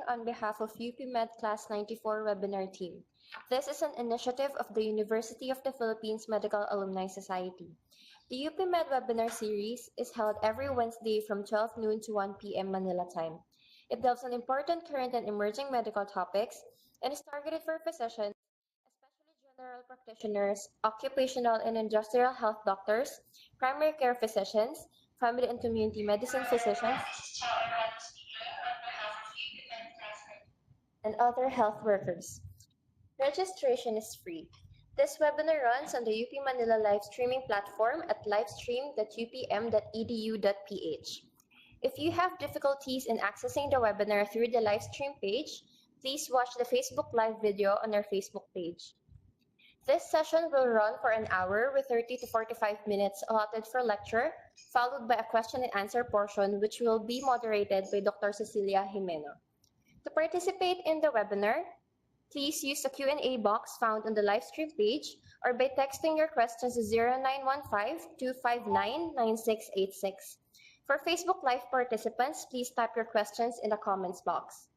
on behalf of UP Med Class 94 webinar team. This is an initiative of the University of the Philippines Medical Alumni Society. The UP Med webinar series is held every Wednesday from 12 noon to 1 p.m. Manila time. It delves on important current and emerging medical topics and is targeted for physicians, especially general practitioners, occupational and industrial health doctors, primary care physicians, family and community medicine physicians, and other health workers. Registration is free. This webinar runs on the UP Manila live streaming platform at livestream.upm.edu.ph. If you have difficulties in accessing the webinar through the live stream page, please watch the Facebook Live video on our Facebook page. This session will run for an hour with 30 to 45 minutes allotted for lecture, followed by a question and answer portion which will be moderated by Dr. Cecilia Jimeno. To participate in the webinar, please use the Q&A box found on the live stream page or by texting your questions to 0915-259-9686. For Facebook Live participants, please type your questions in the comments box.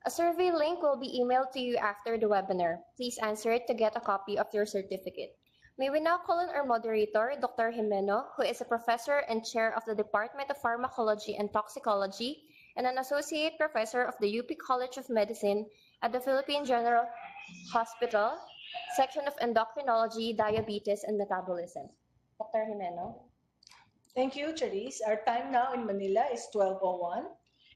A survey link will be emailed to you after the webinar. Please answer it to get a copy of your certificate. May we now call on our moderator, Dr. Jimeno, who is a professor and chair of the Department of Pharmacology and Toxicology and an associate professor of the UP College of Medicine at the Philippine General Hospital, Section of Endocrinology, Diabetes, and Metabolism. Dr. Jimeno. Thank you, Charisse. Our time now in Manila is 12:01,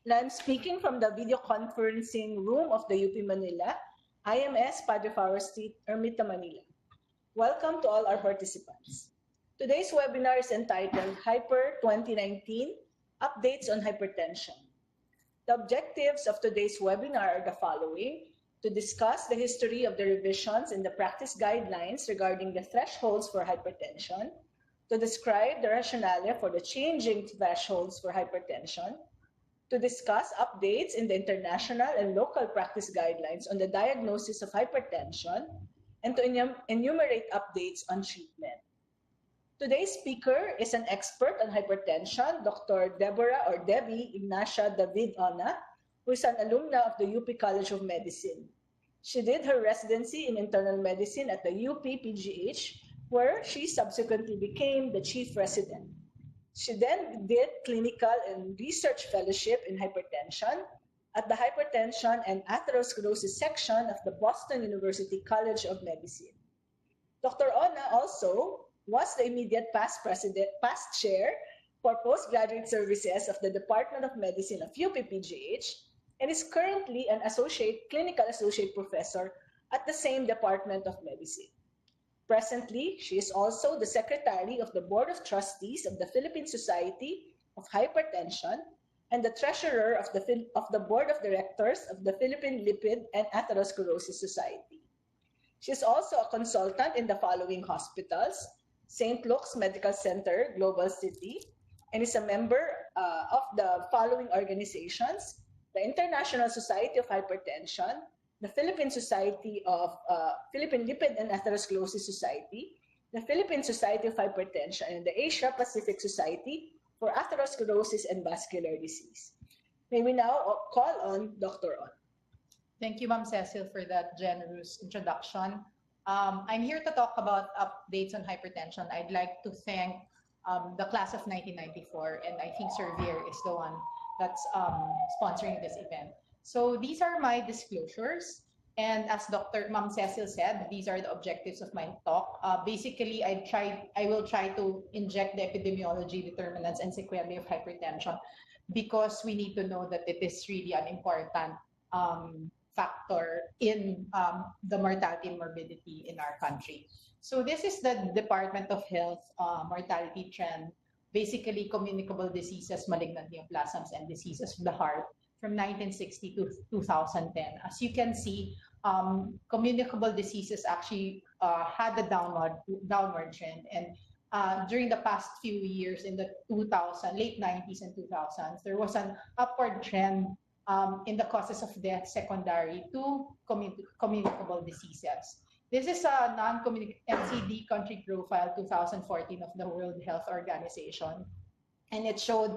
and I'm speaking from the video conferencing room of the UP Manila, IMS Padre Fauro Street, Ermita, Manila. Welcome to all our participants. Today's webinar is entitled Hyper 2019, Updates on Hypertension. The objectives of today's webinar are the following: to discuss the history of the revisions in the practice guidelines regarding the thresholds for hypertension, to describe the rationale for the changing thresholds for hypertension, to discuss updates in the international and local practice guidelines on the diagnosis of hypertension, and to enumerate updates on treatment. Today's speaker is an expert on hypertension, Dr. Deborah or Debbie Ignacia David-Ona, who is an alumna of the UP College of Medicine. She did her residency in internal medicine at the UP-PGH, where she subsequently became the chief resident. She then did clinical and research fellowship in hypertension at the Hypertension and Atherosclerosis section of the Boston University College of Medicine. Dr. Ona also was the immediate past chair for postgraduate services of the Department of Medicine of UP-PGH and is currently an clinical associate professor at the same Department of Medicine. Presently, she is also the secretary of the Board of Trustees of the Philippine Society of Hypertension and the treasurer of the Board of Directors of the Philippine Lipid and Atherosclerosis Society. She is also a consultant in the following hospitals: St. Luke's Medical Center, Global City, and is a member of the following organizations: the International Society of Hypertension, the Philippine Society of Philippine Lipid and Atherosclerosis Society, the Philippine Society of Hypertension, and the Asia Pacific Society for Atherosclerosis and Vascular Disease. May we now call on Dr. On. Thank you, Ma'am Cecil, for that generous introduction. I'm here to talk about updates on hypertension. I'd like to thank the class of 1994, and I think Servier is the one that's sponsoring this event. So these are my disclosures, and as Dr. Ma'am Cecil said, these are the objectives of my talk. Basically, I will try to inject the epidemiology, determinants, and sequelae of hypertension because we need to know that it is really an important factor in the mortality and morbidity in our country. So this is the Department of Health mortality trend, basically communicable diseases, malignant neoplasms, and diseases of the heart from 1960 to 2010. As you can see, communicable diseases actually had a downward trend, and during the past few years in the late 90s and 2000s, there was an upward trend in the causes of death secondary to communicable diseases. This is a NCD country profile 2014 of the World Health Organization. and it showed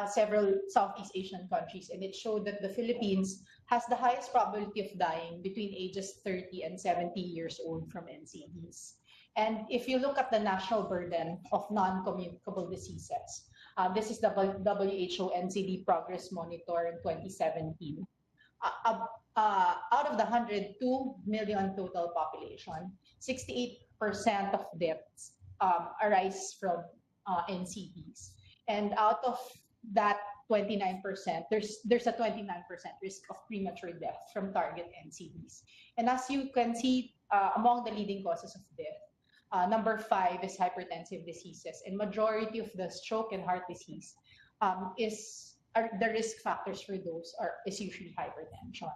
several Southeast Asian countries, and it showed that the Philippines has the highest probability of dying between ages 30 and 70 years old from NCDs. And if you look at the national burden of non-communicable diseases, this is the WHO NCD Progress Monitor in 2017. Out of the 102 million total population, 68% of deaths arise from NCDs. And out of that 29%, there's a 29% risk of premature death from target NCDs. And as you can see, among the leading causes of death, number 5 is hypertensive diseases, and majority of the stroke and heart disease the risk factors for those is usually hypertension.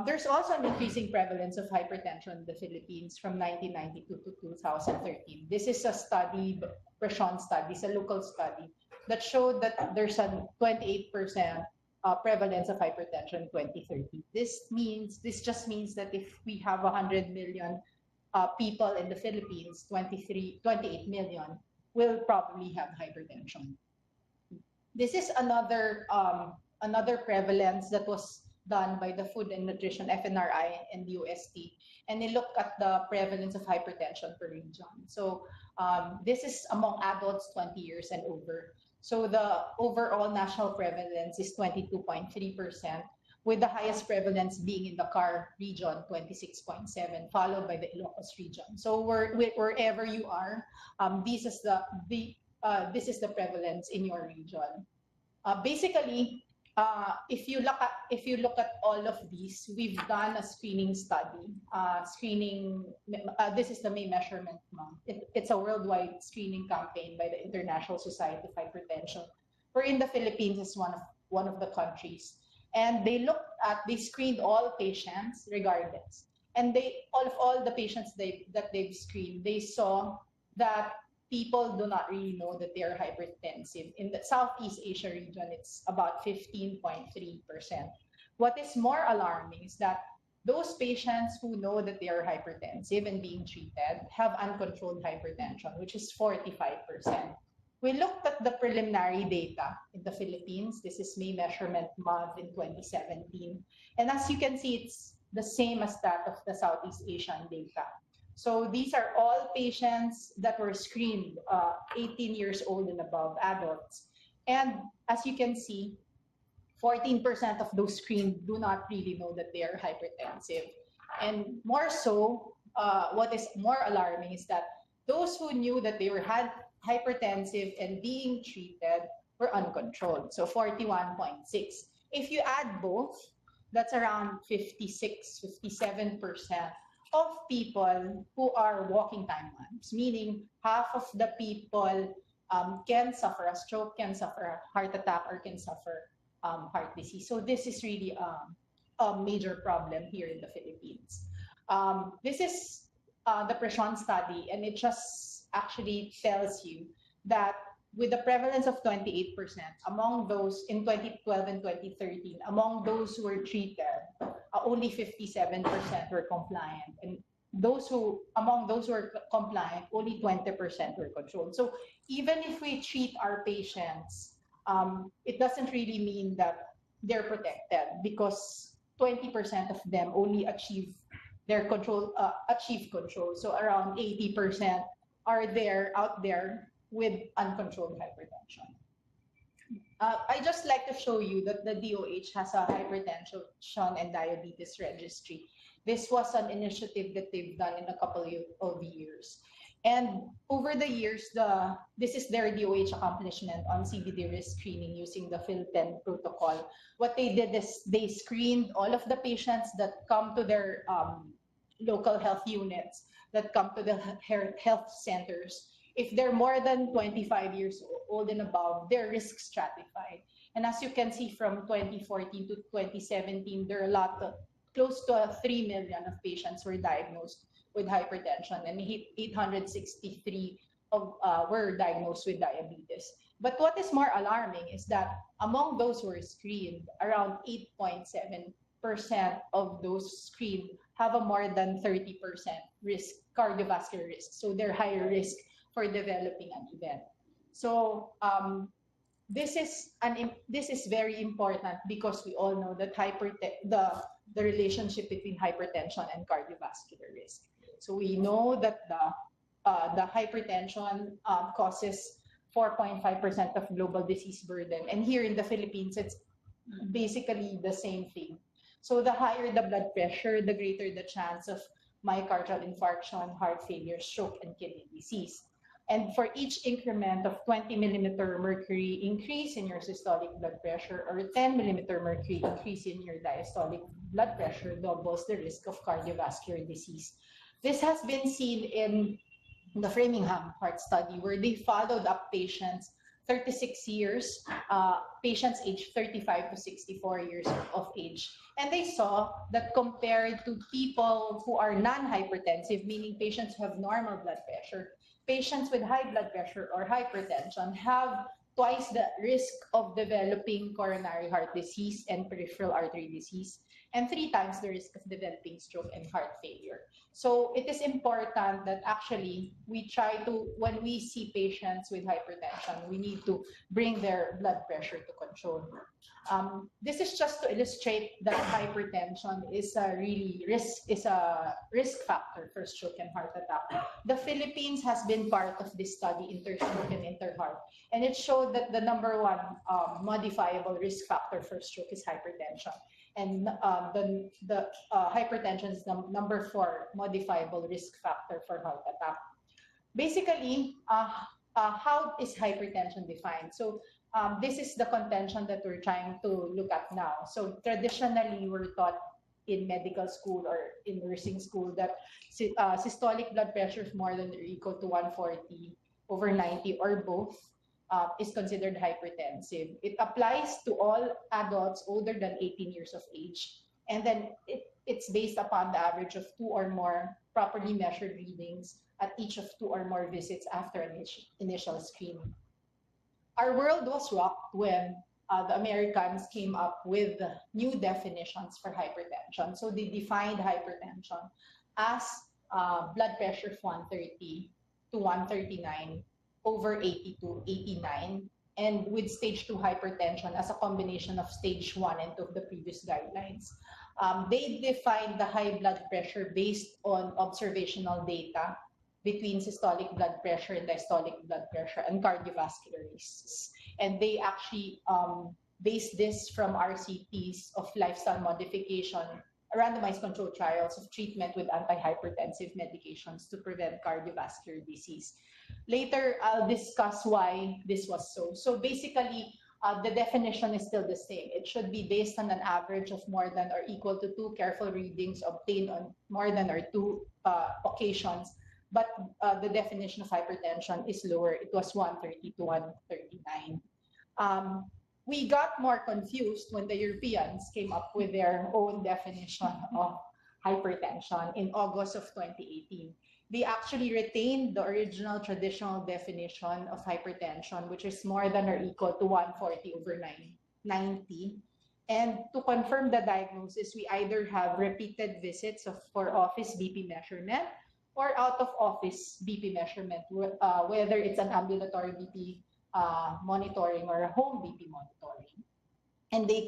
There's also an increasing prevalence of hypertension in the Philippines from 1992 to 2013. This is a study, Prashon study, it's a local study that showed that there's a 28% prevalence of hypertension in 2030. This just means that if we have 100 million people in the Philippines, 28 million will probably have hypertension. This is another prevalence that was done by the Food and Nutrition, FNRI, and UST, and they looked at the prevalence of hypertension per region. So this is among adults 20 years and over. So the overall national prevalence is 22.3%, with the highest prevalence being in the CAR region, 26.7%, followed by the Ilocos region. So wherever you are, this is the prevalence in your region. Basically, if you look at all of these, we've done a screening study. This is the May Measurement Month. It's a worldwide screening campaign by the International Society of Hypertension. We're in the Philippines as one of the countries, and they screened all patients regardless. And all the patients that they've screened, they saw that people do not really know that they are hypertensive. In the Southeast Asia region, it's about 15.3%. What is more alarming is that those patients who know that they are hypertensive and being treated have uncontrolled hypertension, which is 45%. We looked at the preliminary data in the Philippines. This is May Measurement Month in 2017. And as you can see, it's the same as that of the Southeast Asian data. So these are all patients that were screened, 18 years old and above, adults. And as you can see, 14% of those screened do not really know that they are hypertensive. And more so, what is more alarming is that those who knew that they were hypertensive and being treated were uncontrolled, so 41.6. If you add both, that's around 56, 57% of people who are walking timelines, meaning half of the people can suffer a stroke, can suffer a heart attack, or can suffer heart disease. So this is really a major problem here in the Philippines. This is the Prashon study, and it just actually tells you that with the prevalence of 28% among those in 2012 and 2013, among those who were treated, only 57% were compliant, and among those who were compliant, only 20% were controlled. So even if we treat our patients, it doesn't really mean that they're protected, because 20% of them only achieve control. So around 80% are out there with uncontrolled hypertension. I just like to show you that the DOH has a hypertension and diabetes registry. This was an initiative that they've done in a couple of years. And over the years, this is their DOH accomplishment on CVD risk screening using the PhilPen protocol. What they did is they screened all of the patients that come to their local health units, that come to the health centers. If they're more than 25 years old and above, they're risk stratified. And as you can see, from 2014 to 2017, there are close to 3 million of patients were diagnosed with hypertension, and 863 were diagnosed with diabetes. But what is more alarming is that among those who were screened, around 8.7% of those screened have a more than 30% risk, cardiovascular risk. So they're higher risk for developing an event. So this is very important because we all know that the relationship between hypertension and cardiovascular risk. So we know that the hypertension causes 4.5% of global disease burden, and here in the Philippines, it's basically the same thing. So the higher the blood pressure, the greater the chance of myocardial infarction, heart failure, stroke, and kidney disease. And for each increment of 20 millimeter mercury increase in your systolic blood pressure or 10 millimeter mercury increase in your diastolic blood pressure doubles the risk of cardiovascular disease. This has been seen in the Framingham Heart Study, where they followed up patients 36 years, patients aged 35 to 64 years of age. And they saw that compared to people who are non-hypertensive, meaning patients who have normal blood pressure, patients with high blood pressure or hypertension have twice the risk of developing coronary heart disease and peripheral artery disease, and 3 times the risk of developing stroke and heart failure. So it is important that actually we try to, when we see patients with hypertension, we need to bring their blood pressure to control. This is just to illustrate that hypertension is a risk factor for stroke and heart attack. The Philippines has been part of this study, InterStroke and InterHeart, and it showed that the number 1 modifiable risk factor for stroke is hypertension. And the hypertension is the number 4 modifiable risk factor for heart attack. Basically, how is hypertension defined? So this is the contention that we're trying to look at now. So traditionally, we're taught in medical school or in nursing school that systolic blood pressure is more than or equal to 140/90 or both is considered hypertensive. It applies to all adults older than 18 years of age. And then it's based upon the average of 2 or more properly measured readings at each of 2 or more visits after an initial screening. Our world was rocked when the Americans came up with new definitions for hypertension. So they defined hypertension as blood pressure of 130 to 139 over 80 to 89, and with stage 2 hypertension as a combination of stage 1 and 2 of the previous guidelines. They defined the high blood pressure based on observational data between systolic blood pressure and diastolic blood pressure and cardiovascular risks. And they actually based this from RCTs of lifestyle modification, randomized controlled trials of treatment with antihypertensive medications to prevent cardiovascular disease. Later, I'll discuss why this was so. So basically, the definition is still the same. It should be based on an average of more than or equal to 2 careful readings obtained on more than or 2 occasions. But the definition of hypertension is lower. It was 130 to 139. We got more confused when the Europeans came up with their own definition of hypertension in August of 2018. They actually retained the original traditional definition of hypertension, which is more than or equal to 140/90. And to confirm the diagnosis, we either have repeated visits for office BP measurement or out-of-office BP measurement, whether it's an ambulatory BP monitoring or a home BP monitoring. And they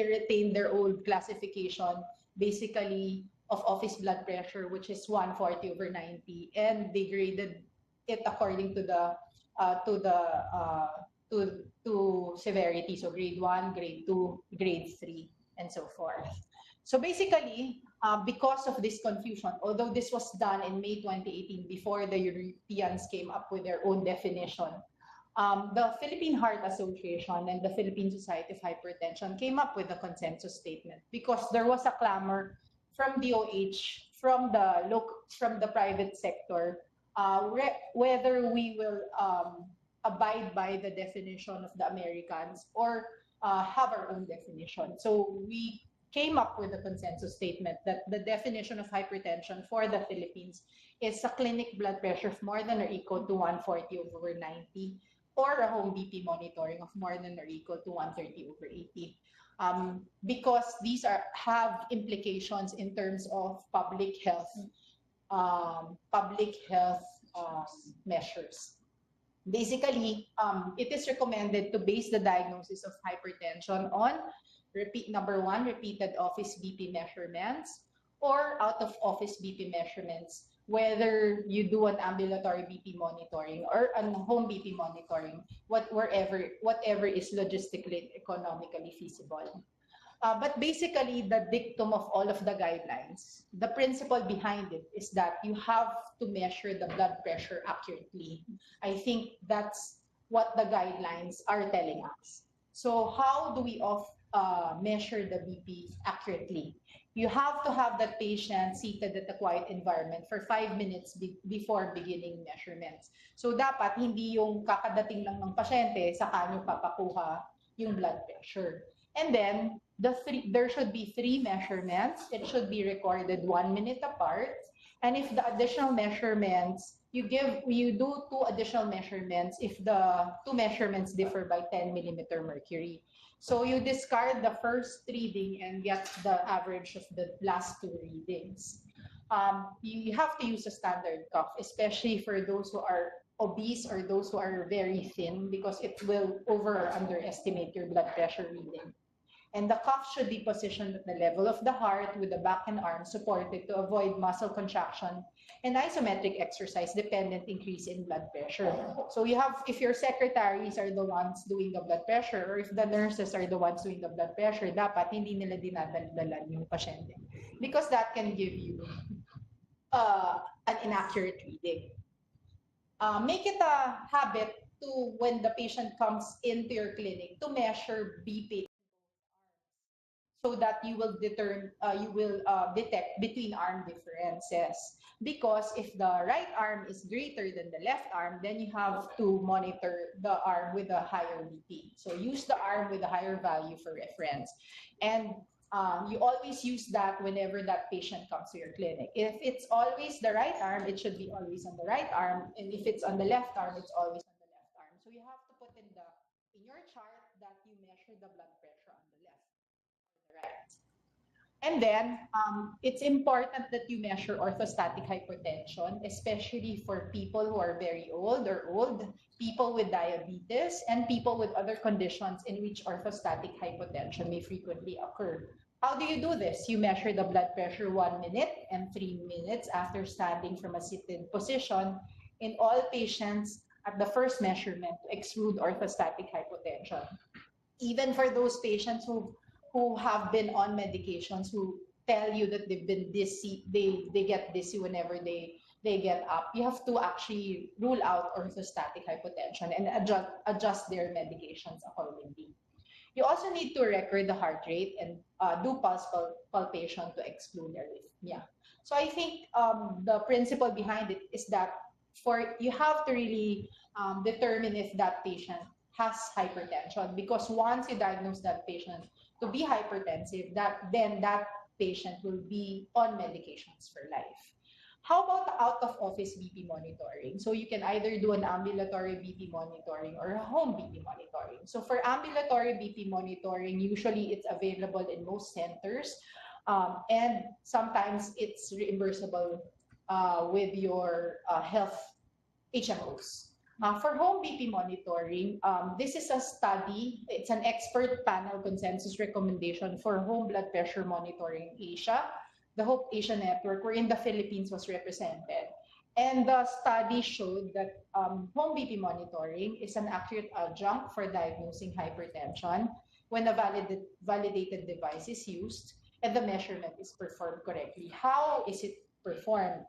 retained their old classification, basically of office blood pressure, which is 140/90, and they graded it according to the to severity, so grade 1, grade 2, grade 3, and so forth. So basically, because of this confusion, although this was done in May 2018 before the Europeans came up with their own definition, the Philippine Heart Association and the Philippine Society of Hypertension came up with a consensus statement because there was a clamor from DOH, from the private sector, whether we will abide by the definition of the Americans or have our own definition. So we came up with a consensus statement that the definition of hypertension for the Philippines is a clinic blood pressure of more than or equal to 140/90 or a home BP monitoring of more than or equal to 130/80. Because these have implications in terms of public health measures. Basically, it is recommended to base the diagnosis of hypertension on number one, repeated office BP measurements or out of office BP measurements, whether you do an ambulatory BP monitoring or a home BP monitoring, whatever is logistically and economically feasible. But basically, the dictum of all of the guidelines, the principle behind it is that you have to measure the blood pressure accurately. I think that's what the guidelines are telling us. So how do we measure the BP accurately? You have to have that patient seated at a quiet environment for 5 minutes before beginning measurements. So dapat hindi yung kakadating lang ng pasyente, saka nyo papakuha yung blood pressure. And then, there should be 3 measurements. It should be recorded 1 minute apart. And if the additional measurements, you do 2 additional measurements if the 2 measurements differ by 10 millimeter mercury. So you discard the first reading and get the average of the last 2 readings. You have to use a standard cuff, especially for those who are obese or those who are very thin, because it will over or underestimate your blood pressure reading. And the cuff should be positioned at the level of the heart with the back and arms supported to avoid muscle contraction and isometric exercise dependent increase in blood pressure. So you have, if your secretaries are the ones doing the blood pressure or if the nurses are the ones doing the blood pressure, dapat hindi nila dinadala yung pasyente, because that can give you an inaccurate reading. Make it a habit to, when the patient comes into your clinic, to measure BP so that you will detect between arm differences. Because if the right arm is greater than the left arm, then you have to monitor the arm with a higher BP. So use the arm with a higher value for reference. And you always use that whenever that patient comes to your clinic. If it's always the right arm, it should be always on the right arm. And if it's on the left arm, it's always on the left arm. So you have to put in your chart that you measure the blood pressure on the left or the right. And then it's important that you measure orthostatic hypertension, especially for people who are very old, people with diabetes, and people with other conditions in which orthostatic hypotension may frequently occur. How do you do this? You measure the blood pressure 1 minute and 3 minutes after standing from a seated position in all patients at the first measurement to exclude orthostatic hypotension. Even for those patients who have been on medications, who tell you that they've been dizzy, they get dizzy whenever they get up, you have to actually rule out orthostatic hypotension and adjust their medications accordingly. You also need to record the heart rate and do pulse palpation to exclude arrhythmia. So I think the principle behind it is that you have to really determine if that patient has hypertension, because once you diagnose that patient to be hypertensive, then that patient will be on medications for life. How about the out-of-office BP monitoring? So you can either do an ambulatory BP monitoring or a home BP monitoring. So for ambulatory BP monitoring, usually it's available in most centers, and sometimes it's reimbursable with your health HMOs. For home BP monitoring, this is a study. It's an expert panel consensus recommendation for home blood pressure monitoring in Asia, the Hope Asia Network, wherein the Philippines was represented. And the study showed that home BP monitoring is an accurate adjunct for diagnosing hypertension when a validated device is used and the measurement is performed correctly. How is it performed?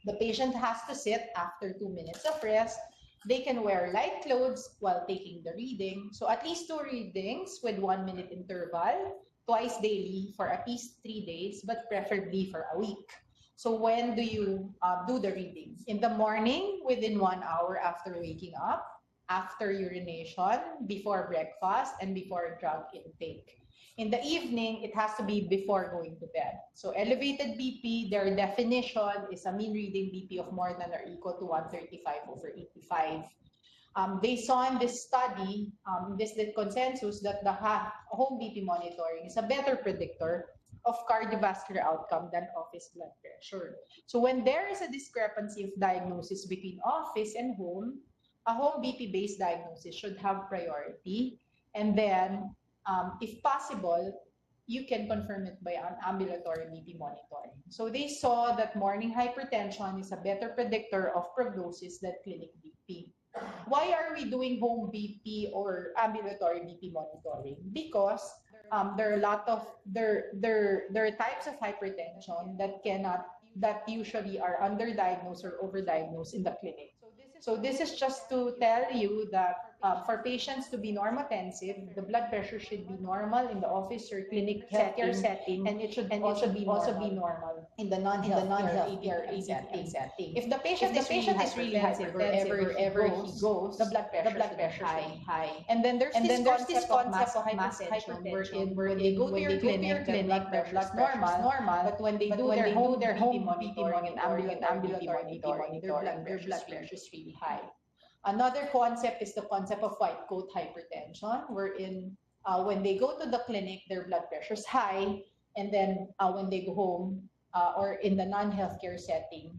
The patient has to sit after 2 minutes of rest. They can wear light clothes while taking the reading. So at least 2 readings with 1 minute interval, twice daily for at least 3 days, but preferably for a week. So when do you do the readings? In the morning, within 1 hour after waking up, after urination, before breakfast, and before drug intake. In the evening, it has to be before going to bed. So elevated BP, their definition is a mean reading BP of more than or equal to 135/85. They saw in this study, this consensus, that the home BP monitoring is a better predictor of cardiovascular outcome than office blood pressure. So when there is a discrepancy of diagnosis between office and home, a home BP-based diagnosis should have priority. And then, if possible, you can confirm it by an ambulatory BP monitoring. So they saw that morning hypertension is a better predictor of prognosis than clinic BP. Why are we doing home BP or ambulatory BP monitoring? Because there are a lot of there are types of hypertension that usually are underdiagnosed or overdiagnosed in the clinic. So this is just to tell you that for patients to be normotensive, the blood pressure should be normal in the office or clinic healthcare setting, and it should also be normal in the non-healthcare setting. If the patient is really hypertensive wherever he goes, the blood pressure should be high. And then there's this concept of mass hypertension where they go to your clinic, their blood pressure is normal, but when they do their home BP monitoring and ambulatory BP monitoring, their blood pressure is really high. Another concept is the concept of white coat hypertension, wherein when they go to the clinic, their blood pressure is high, and then when they go home or in the non-healthcare setting,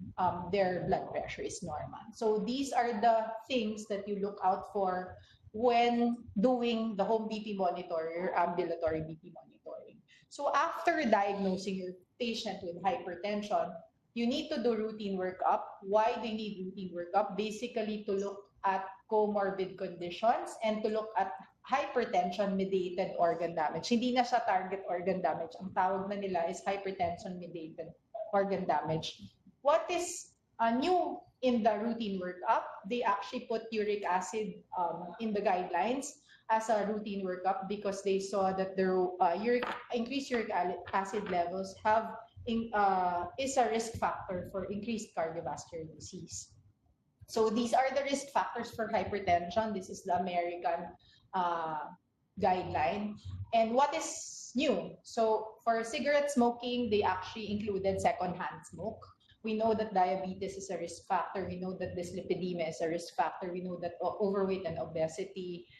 their blood pressure is normal. So these are the things that you look out for when doing the home BP monitoring or ambulatory BP monitoring. So after diagnosing your patient with hypertension, you need to do routine workup. Why do you need routine workup? Basically to look at comorbid conditions and to look at hypertension-mediated organ damage. Hindi na siya target organ damage. Ang tawag na nila is hypertension-mediated organ damage. What is new in the routine workup? They actually put uric acid in the guidelines as a routine workup because they saw that their increased uric acid levels is a risk factor for increased cardiovascular disease. So these are the risk factors for hypertension. This is the American guideline. And what is new? So for cigarette smoking, they actually included secondhand smoke. We know that diabetes is a risk factor. We know that dyslipidemia is a risk factor. We know that overweight and obesity,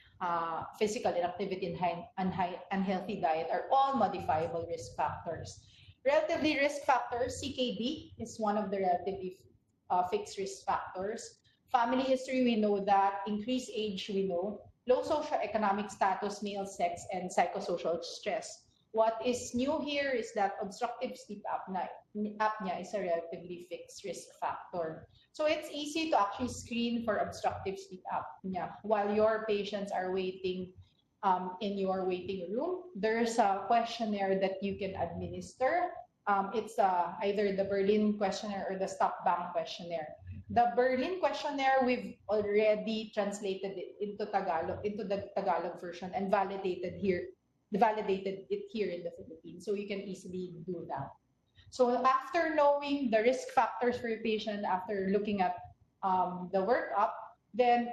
physical inactivity, and unhealthy diet are all modifiable risk factors. Relatively risk factors, CKD is one of the relatively fixed risk factors. Family history, we know that. Increased age, we know. Low socioeconomic status, male sex, and psychosocial stress. What is new here is that obstructive sleep apnea is a relatively fixed risk factor. So it's easy to actually screen for obstructive sleep apnea while your patients are waiting in your waiting room. There's a questionnaire that you can administer. It's either the Berlin questionnaire or the Stop Bank questionnaire. The Berlin questionnaire, we've already translated it into Tagalog, into the Tagalog version, and validated it here in the Philippines. So you can easily do that. So after knowing the risk factors for your patient, after looking at the workup, then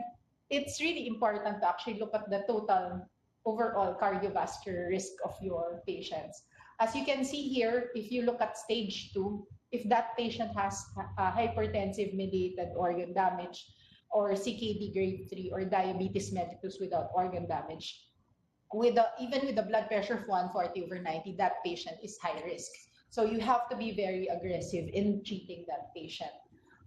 it's really important to actually look at the total overall cardiovascular risk of your patients. As you can see here, if you look at stage 2, if that patient has hypertensive mediated organ damage or CKD grade 3 or diabetes mellitus without organ damage, even with a blood pressure of 140/90, that patient is high risk. So you have to be very aggressive in treating that patient.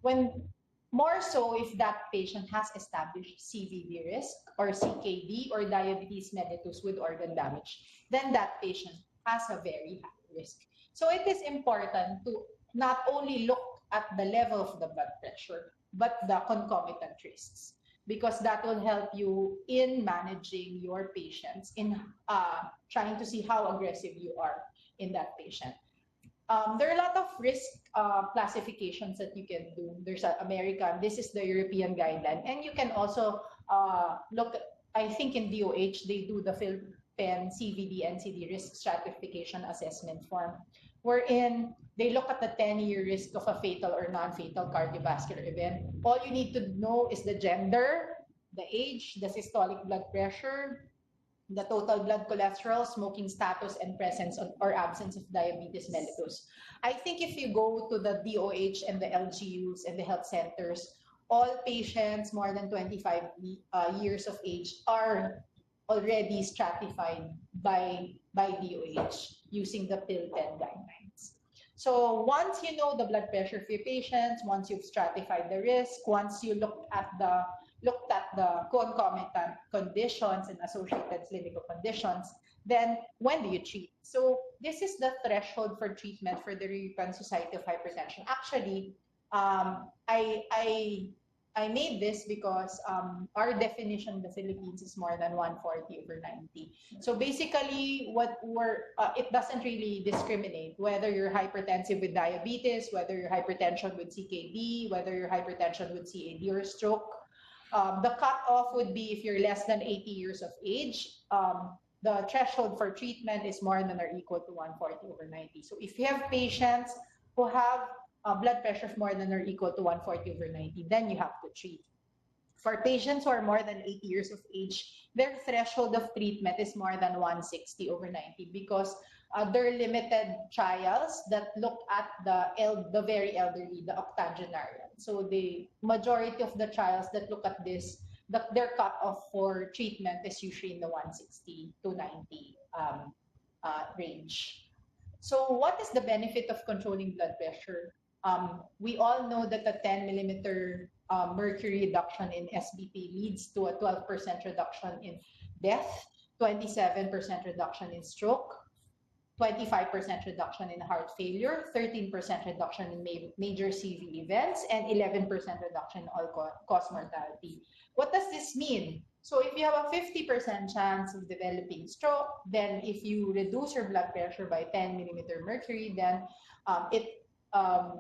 When more so if that patient has established CVD risk or CKD or diabetes mellitus with organ damage, then that patient has a very high risk. So it is important to not only look at the level of the blood pressure, but the concomitant risks, because that will help you in managing your patients, in trying to see how aggressive you are in that patient. There are a lot of risk classifications that you can do. There's an American, this is the European guideline. And you can also look, I think in DOH, they do the Philippine CVD NCD risk stratification assessment form, wherein they look at the 10-year risk of a fatal or non-fatal cardiovascular event. All you need to know is the gender, the age, the systolic blood pressure, the total blood cholesterol, smoking status, and presence or absence of diabetes mellitus. I think if you go to the DOH and the LGUs and the health centers, all patients more than 25 years of age are already stratified by DOH using the PIL-10 guidelines. So once you know the blood pressure for your patients, once you've stratified the risk, once you look at the looked at the concomitant conditions and associated clinical conditions, then when do you treat? So this is the threshold for treatment for the European Society of Hypertension. Actually, I made this because our definition in the Philippines is more than 140/90. So basically, it doesn't really discriminate whether you're hypertensive with diabetes, whether you're hypertension with CKD, whether you're hypertension with CAD or stroke. The cutoff would be if you're less than 80 years of age. The threshold for treatment is more than or equal to 140/90. So if you have patients who have blood pressure of more than or equal to 140/90, then you have to treat. For patients who are more than 80 years of age, their threshold of treatment is more than 160/90 because there are limited trials that look at the very elderly, the octogenarian. So the majority of the trials that look at this, their cutoff for treatment is usually in the 160/90 range. So what is the benefit of controlling blood pressure? We all know that a 10 millimeter mercury reduction in SBP leads to a 12% reduction in death, 27% reduction in stroke, 25% reduction in heart failure, 13% reduction in major CV events, and 11% reduction in all-cause mortality. What does this mean? So if you have a 50% chance of developing stroke, then if you reduce your blood pressure by 10 millimeter mercury, then it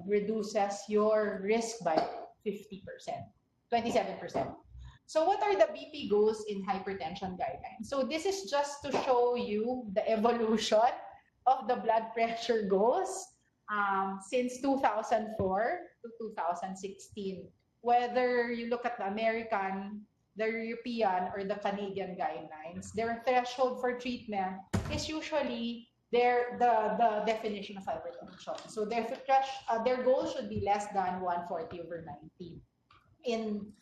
reduces your risk by 50%, 27%. So what are the BP goals in hypertension guidelines? So this is just to show you the evolution of the blood pressure goals since 2004 to 2016. Whether you look at the American, the European, or the Canadian guidelines, their threshold for treatment is usually the definition of hypertension. So their goal should be less than 140/90. In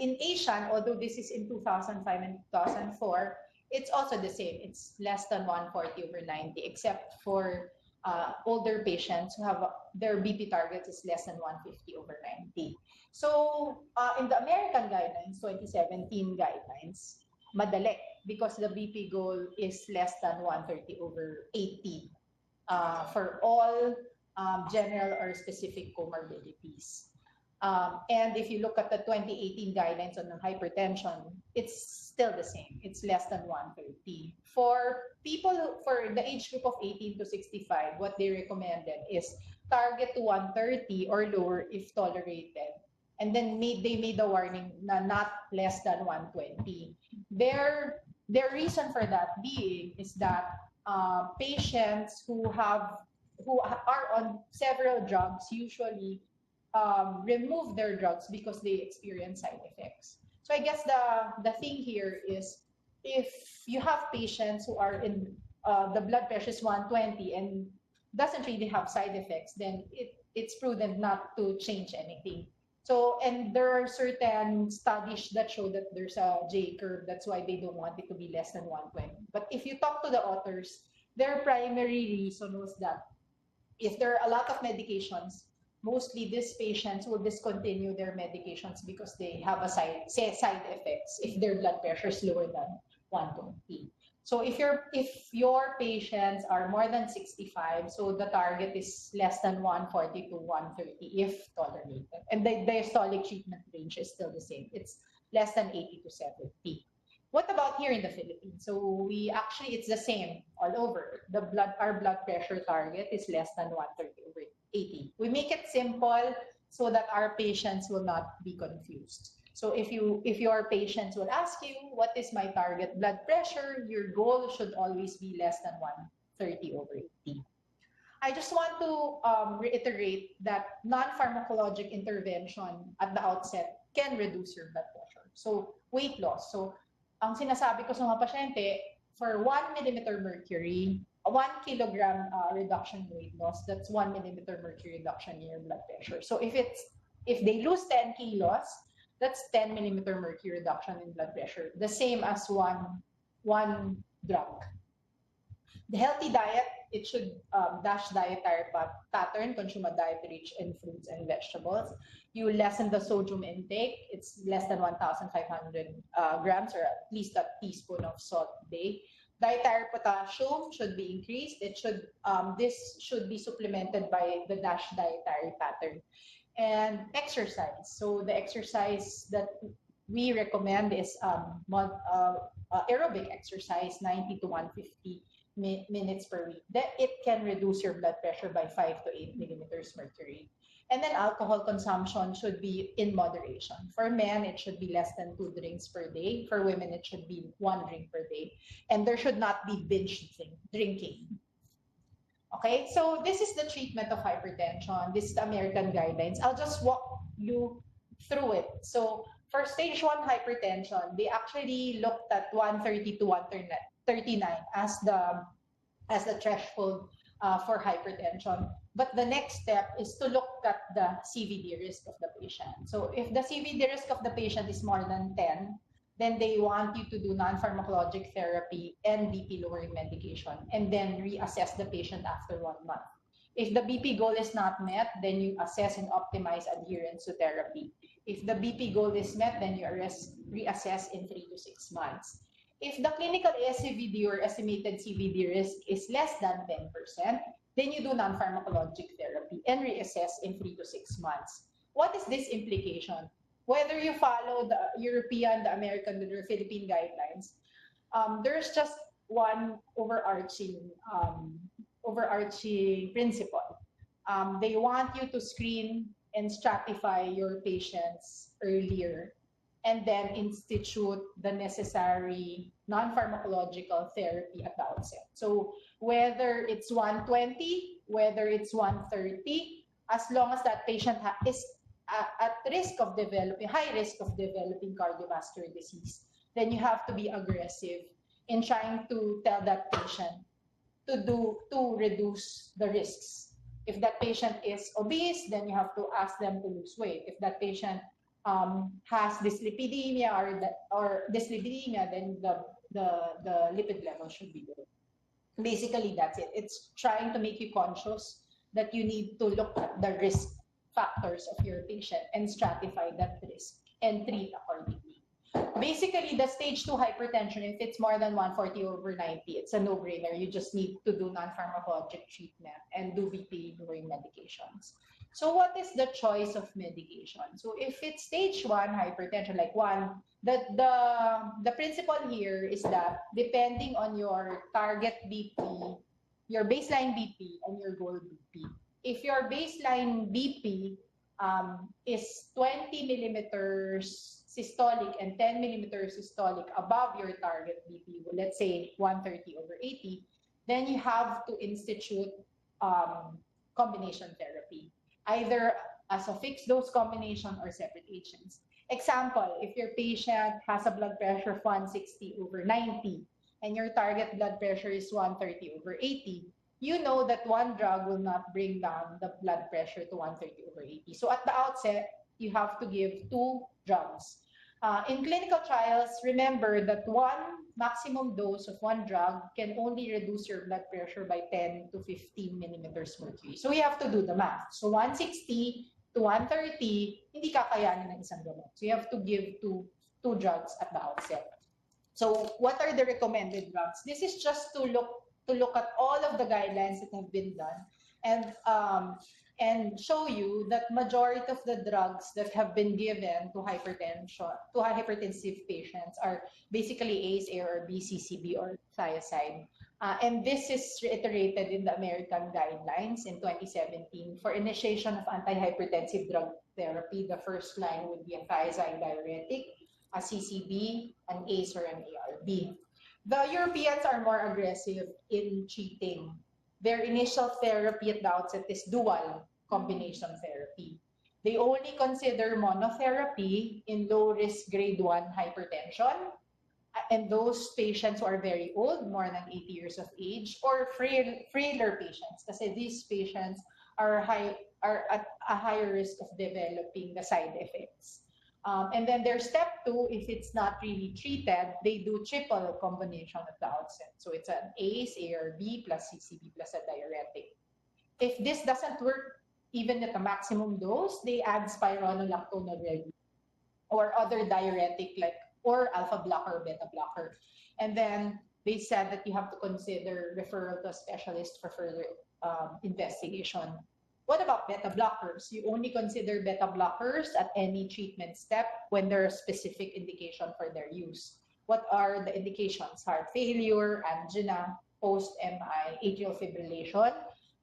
Asian, although this is in 2005 and 2004, it's also the same. It's less than 140/90, except for older patients who have their BP target is less than 150/90. So in the American guidelines, 2017 guidelines, madali because the BP goal is less than 130/80 for all general or specific comorbidities. And if you look at the 2018 guidelines on hypertension, it's still the same. It's less than 130. For people, for the age group of 18 to 65, what they recommended is target to 130 or lower if tolerated. And then they made the warning na not less than 120. Their reason for that being is that patients who are on several drugs usually remove their drugs because they experience side effects. So I guess the thing here is if you have patients who are in the blood pressure is 120 and doesn't really have side effects, then it's prudent not to change anything. So, and there are certain studies that show that there's a J curve. That's why they don't want it to be less than 120. But if you talk to the authors, their primary reason was that if there are a lot of medications, mostly these patients will discontinue their medications because they have side effects if their blood pressure is lower than 120. So if your patients are more than 65, so the target is less than 140 to 130 if tolerated. And the diastolic treatment range is still the same. It's less than 80 to 70. What about here in the Philippines? So it's the same all over. Our blood pressure target is less than 130/80. We make it simple so that our patients will not be confused. So if your patients will ask you, what is my target blood pressure? Your goal should always be less than 130/80. I just want to reiterate that non-pharmacologic intervention at the outset can reduce your blood pressure. So weight loss. So ang sinasabi ko sa mga pasyente, for 1 millimeter mercury, 1 kilogram reduction in weight loss, that's 1 millimeter mercury reduction in your blood pressure. So if they lose 10 kilos, that's 10 millimeter mercury reduction in blood pressure, the same as one drug. The healthy diet, it should dash dietary pattern, consume a diet rich in fruits and vegetables. You lessen the sodium intake. It's less than 1,500 grams, or at least a teaspoon of salt a day. Dietary potassium should be increased. This should be supplemented by the DASH dietary pattern. And exercise. So the exercise that we recommend is aerobic exercise, 90 to 150 minutes per week. That it can reduce your blood pressure by 5 to 8 millimeters mercury. And then alcohol consumption should be in moderation. For men, it should be less than 2 drinks per day. For women, it should be 1 drink per day. And there should not be binge drinking. Okay, so this is the treatment of hypertension. This is the American guidelines. I'll just walk you through it. So for stage 1 hypertension, they actually looked at 130 to 139 as the threshold for hypertension. But the next step is to look at the CVD risk of the patient. So if the CVD risk of the patient is more than 10, then they want you to do non-pharmacologic therapy and BP lowering medication, and then reassess the patient after 1 month. If the BP goal is not met, then you assess and optimize adherence to therapy. If the BP goal is met, then you reassess in 3 to 6 months. If the clinical SCVD or estimated CVD risk is less than 10%, then you do non-pharmacologic therapy and reassess in 3 to 6 months. What is this implication? Whether you follow the European, the American, the Philippine guidelines, there's just one overarching principle. They want you to screen and stratify your patients earlier, and then institute the necessary non-pharmacological therapy at the outset. So whether it's 120, whether it's 130, as long as that patient is at risk of developing, high risk of developing cardiovascular disease, then you have to be aggressive in trying to tell that patient to reduce the risks. If that patient is obese, then you have to ask them to lose weight. If that patient has dyslipidemia or dyslipidemia, then the lipid level should be low. Basically, that's it. It's trying to make you conscious that you need to look at the risk factors of your patient and stratify that risk and treat accordingly. Basically, the stage 2 hypertension, if it's more than 140 over 90, it's a no-brainer. You just need to do non-pharmacologic treatment and do BP lowering medications. So what is the choice of medication? So if it's stage 1 hypertension, like the principle here is that depending on your target BP, your baseline BP and your goal BP, if your baseline BP is 20 millimeters systolic and 10 millimeters systolic above your target BP, well, let's say 130 over 80, then you have to institute combination therapy, either as a fixed dose combination or separate agents. Example, if your patient has a blood pressure of 160 over 90 and your target blood pressure is 130 over 80, you know that one drug will not bring down the blood pressure to 130 over 80. So at the outset, you have to give 2 drugs. In clinical trials, remember that one maximum dose of one drug can only reduce your blood pressure by 10 to 15 millimeters mercury. So you have to do the math. So 160 to 130, hindi kakayanin ng isang gamot. So you have to give two drugs at the outset. So what are the recommended drugs? This is just to look at all of the guidelines that have been done and show you that majority of the drugs that have been given to hypertensive patients are basically ACE, A or B, CCB or thiazide. And this is reiterated in the American guidelines in 2017 for initiation of antihypertensive drug therapy. The first line would be a thiazide diuretic, a CCB, an ACE or an ARB. The Europeans are more aggressive in treating. Their initial therapy at the outset is dual combination therapy. They only consider monotherapy in low-risk grade 1 hypertension and those patients who are very old, more than 80 years of age, or frailer patients, kasi these patients are at a higher risk of developing the side effects. And then their step 2, if it's not really treated, they do triple combination at the outset. So it's an ACE, ARB plus CCB plus a diuretic. If this doesn't work even at the maximum dose, they add spironolactonol or other diuretic like or alpha blocker, beta blocker. And then they said that you have to consider referral to a specialist for further investigation. What about beta blockers? You only consider beta blockers at any treatment step when there is specific indication for their use. What are the indications? Heart failure, angina, post-MI, atrial fibrillation,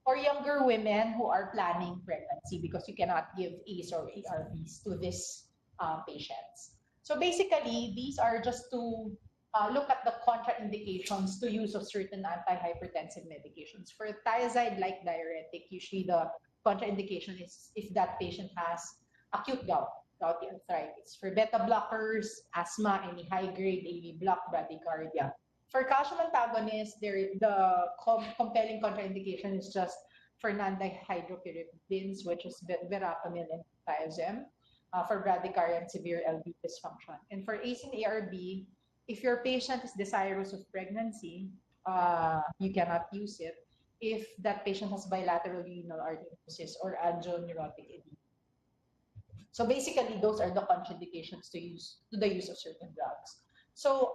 or younger women who are planning pregnancy because you cannot give ACE or ARBs to these patients. So basically, these are just to look at the contraindications to use of certain antihypertensive medications. For thiazide-like diuretic, usually the contraindication is if that patient has acute gouty arthritis. For beta blockers, asthma, any high-grade AV block, bradycardia. For calcium antagonists, the compelling contraindication is just for non-dihydropyrimidines, which is verapamil and thiazide, for bradycardia and severe LV dysfunction. And for ACE and ARB, if your patient is desirous of pregnancy, you cannot use it if that patient has bilateral renal arteriosis or angioneurotic edema. So basically, those are the contraindications to the use of certain drugs. So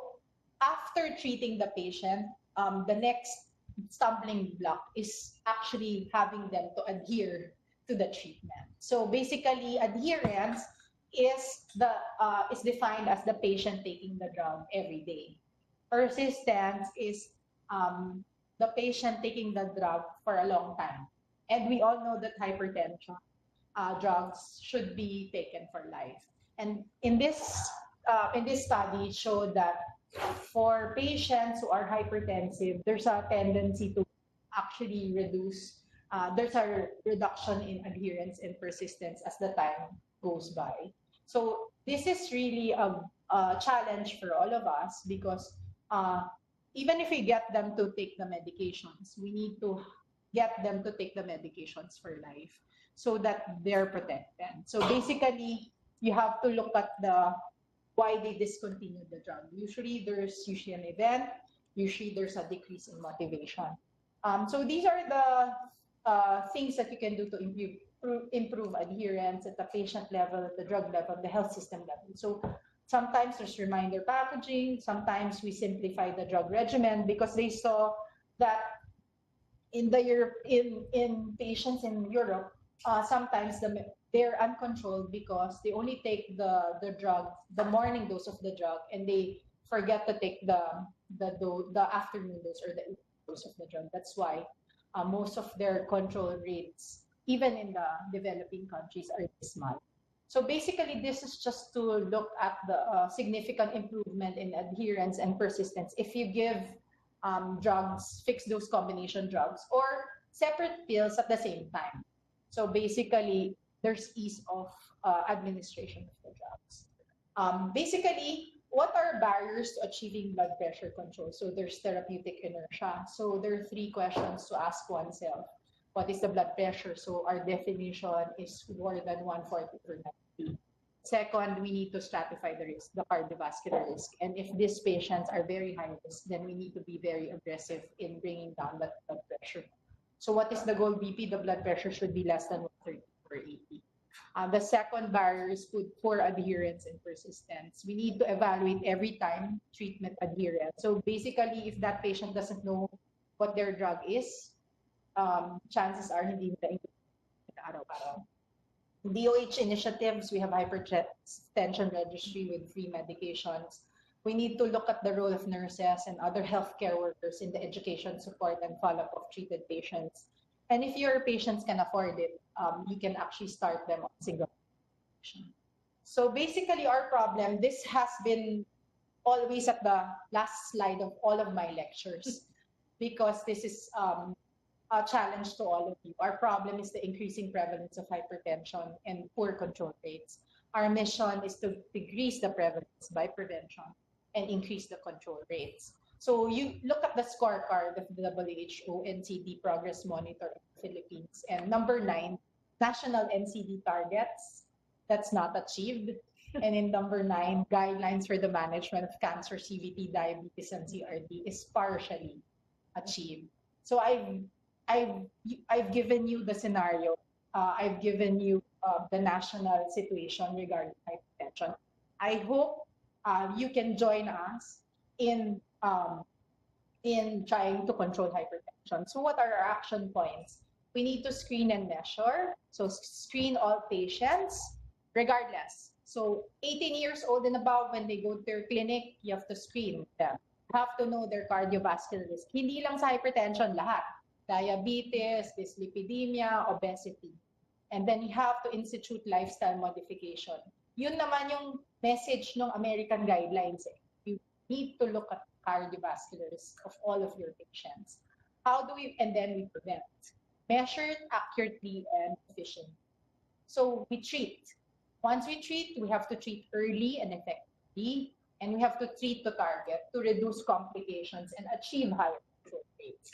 after treating the patient, the next stumbling block is actually having them to adhere to the treatment. So basically, adherence is defined as the patient taking the drug every day. Persistence is the patient taking the drug for a long time. And we all know that hypertension drugs should be taken for life. And in this study, it showed that for patients who are hypertensive, there's a tendency to actually reduce. There's a reduction in adherence and persistence as the time goes by. So this is really a challenge for all of us because even if we get them to take the medications, we need to get them to take the medications for life so that they're protected. So basically, you have to look at why they discontinued the drug. Usually there's an event, usually there's a decrease in motivation. So these are the things that you can do to improve adherence at the patient level, at the drug level, the health system level. So sometimes there's reminder packaging, sometimes we simplify the drug regimen because they saw that in patients in Europe, sometimes they're uncontrolled because they only take the drug, the morning dose of the drug, and they forget to take the afternoon dose or the evening dose of the drug. That's why most of their control rates, even in the developing countries, are small. So basically, this is just to look at the significant improvement in adherence and persistence if you give drugs, fixed dose combination drugs, or separate pills at the same time. So basically, there's ease of administration of the drugs. Basically, what are barriers to achieving blood pressure control? So there's therapeutic inertia. So there are 3 questions to ask oneself. What is the blood pressure? So our definition is more than 140/90. Second, we need to stratify the risk, the cardiovascular risk. And if these patients are very high risk, then we need to be very aggressive in bringing down that blood pressure. So what is the goal BP? The blood pressure should be less than 130/80. The second barrier is poor adherence and persistence. We need to evaluate every time treatment adherence. So basically, if that patient doesn't know what their drug is, chances are hindi nila araw-araw. DOH initiatives, we have hypertension registry with free medications. We need to look at the role of nurses and other healthcare workers in the education, support, and follow-up of treated patients. And if your patients can afford it, you can actually start them on single medication. So basically, our problem, this has been always at the last slide of all of my lectures because this is a challenge to all of you. Our problem is the increasing prevalence of hypertension and poor control rates. Our mission is to decrease the prevalence by prevention and increase the control rates. So you look at the scorecard of the WHO NCD Progress Monitor in the Philippines, and number 9, national NCD targets, that's not achieved. And in number 9, guidelines for the management of cancer, CVT, diabetes, and CRD is partially achieved. So I've given you the scenario. I've given you the national situation regarding hypertension. I hope you can join us in trying to control hypertension. So what are our action points? We need to screen and measure. So screen all patients regardless. So 18 years old and above, when they go to their clinic, you have to screen them. You have to know their cardiovascular risk. Hindi lang sa hypertension, lahat. Diabetes, dyslipidemia, obesity. And then you have to institute lifestyle modification. Yun naman yung message ng American guidelines. You need to look at cardiovascular risk of all of your patients. How do we, and then we prevent. Measured accurately and efficiently. So we treat. Once we treat, we have to treat early and effectively, and we have to treat the target to reduce complications and achieve higher control rates.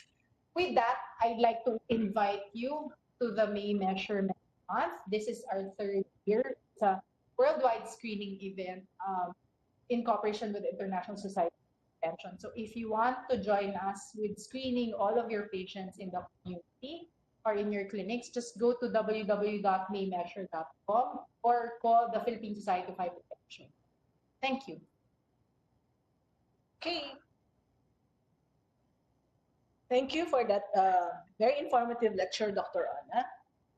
With that, I'd like to invite you to the May Measurement Month. This is our 3rd year. It's a worldwide screening event in cooperation with the International Society of Hypertension. So if you want to join us with screening all of your patients in the community or in your clinics, just go to www.maymeasure.com or call the Philippine Society of Hypertension. Thank you. Okay. Thank you for that very informative lecture, Dr. Ona.